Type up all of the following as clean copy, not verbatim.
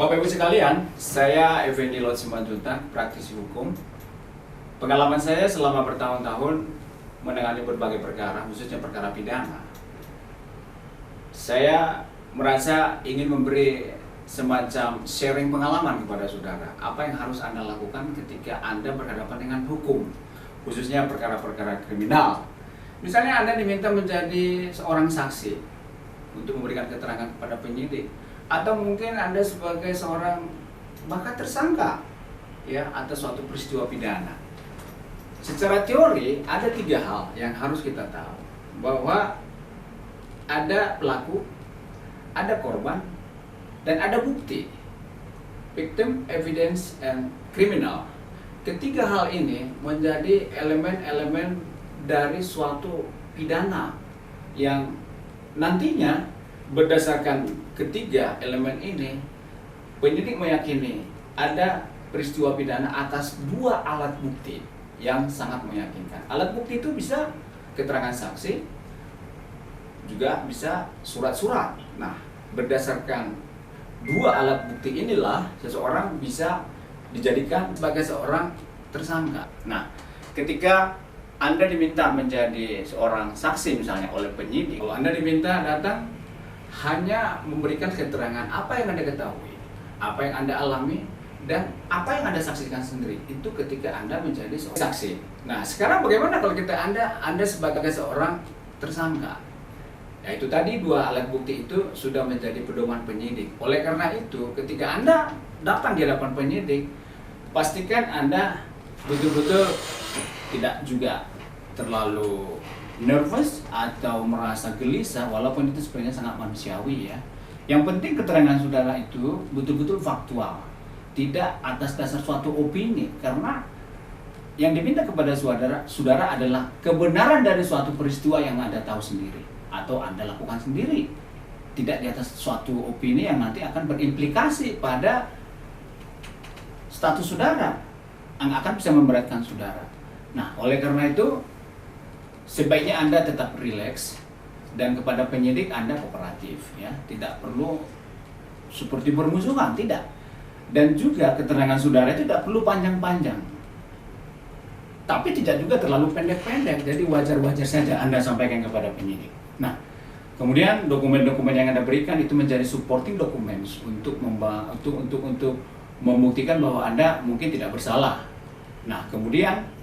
Bapak Ibu sekalian, saya Effendi Lot Simanjuntak, praktisi hukum. Pengalaman saya selama bertahun-tahun menangani berbagai perkara, khususnya perkara pidana. Saya merasa ingin memberi semacam sharing pengalaman kepada saudara. Apa yang harus Anda lakukan ketika Anda berhadapan dengan hukum, khususnya perkara-perkara kriminal. Misalnya Anda diminta menjadi seorang saksi untuk memberikan keterangan kepada penyidik, atau mungkin Anda sebagai seorang bahkan tersangka ya atas suatu peristiwa pidana. Secara teori ada 3 hal yang harus kita tahu, bahwa ada pelaku, ada korban, dan ada bukti. Victim, evidence, and criminal. Ketiga hal ini menjadi elemen-elemen dari suatu pidana yang nantinya berdasarkan ketiga elemen ini, penyidik meyakini ada peristiwa pidana atas 2 alat bukti yang sangat meyakinkan. Alat bukti itu bisa keterangan saksi, juga bisa surat-surat. Nah, berdasarkan 2 alat bukti inilah seseorang bisa dijadikan sebagai seorang tersangka. Nah, ketika Anda diminta menjadi seorang saksi misalnya oleh penyidik, kalau Anda diminta datang hanya memberikan keterangan apa yang Anda ketahui, apa yang Anda alami, dan apa yang Anda saksikan sendiri. Itu ketika Anda menjadi seorang saksi. Nah, sekarang bagaimana kalau Anda sebagai seorang tersangka? Ya, itu tadi 2 alat bukti itu sudah menjadi pedoman penyidik. Oleh karena itu, ketika Anda datang di hadapan penyidik, pastikan Anda betul-betul tidak juga terlalu nervous atau merasa gelisah, walaupun itu sebenarnya sangat manusiawi ya. Yang penting keterangan saudara itu betul-betul faktual, tidak atas dasar suatu opini, karena yang diminta kepada saudara adalah kebenaran dari suatu peristiwa yang Anda tahu sendiri atau Anda lakukan sendiri, tidak di atas suatu opini yang nanti akan berimplikasi pada status saudara, yang akan bisa memberatkan saudara. Nah, oleh karena itu sebaiknya Anda tetap rileks, dan kepada penyidik Anda kooperatif ya, tidak perlu seperti bermusuhan, tidak. Dan juga keterangan saudara itu tidak perlu panjang-panjang, tapi tidak juga terlalu pendek-pendek, jadi wajar-wajar saja Anda sampaikan kepada penyidik. Nah, kemudian dokumen-dokumen yang Anda berikan itu menjadi supporting documents untuk membuktikan bahwa Anda mungkin tidak bersalah. Nah, kemudian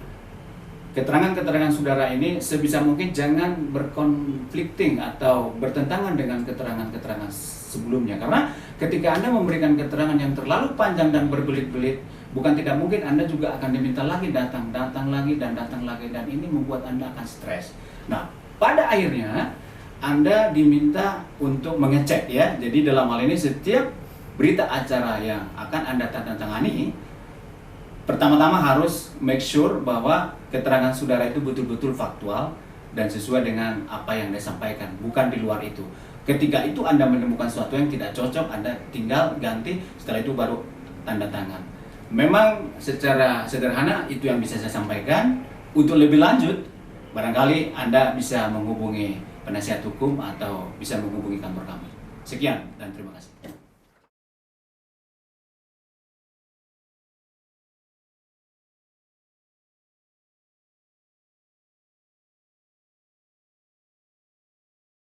keterangan-keterangan saudara ini sebisa mungkin jangan berkonflikting atau bertentangan dengan keterangan-keterangan sebelumnya. Karena ketika Anda memberikan keterangan yang terlalu panjang dan berbelit-belit, bukan tidak mungkin Anda juga akan diminta lagi datang lagi, dan ini membuat Anda akan stres. Nah, pada akhirnya Anda diminta untuk mengecek ya. Jadi dalam hal ini setiap berita acara yang akan Anda tandatangani, pertama-tama harus make sure bahwa keterangan saudara itu betul-betul faktual dan sesuai dengan apa yang Anda sampaikan, bukan di luar itu. Ketika itu Anda menemukan sesuatu yang tidak cocok, Anda tinggal ganti, setelah itu baru tanda tangan. Memang secara sederhana itu yang bisa saya sampaikan. Untuk lebih lanjut, barangkali Anda bisa menghubungi penasihat hukum atau bisa menghubungi kantor kami. Sekian dan terima kasih.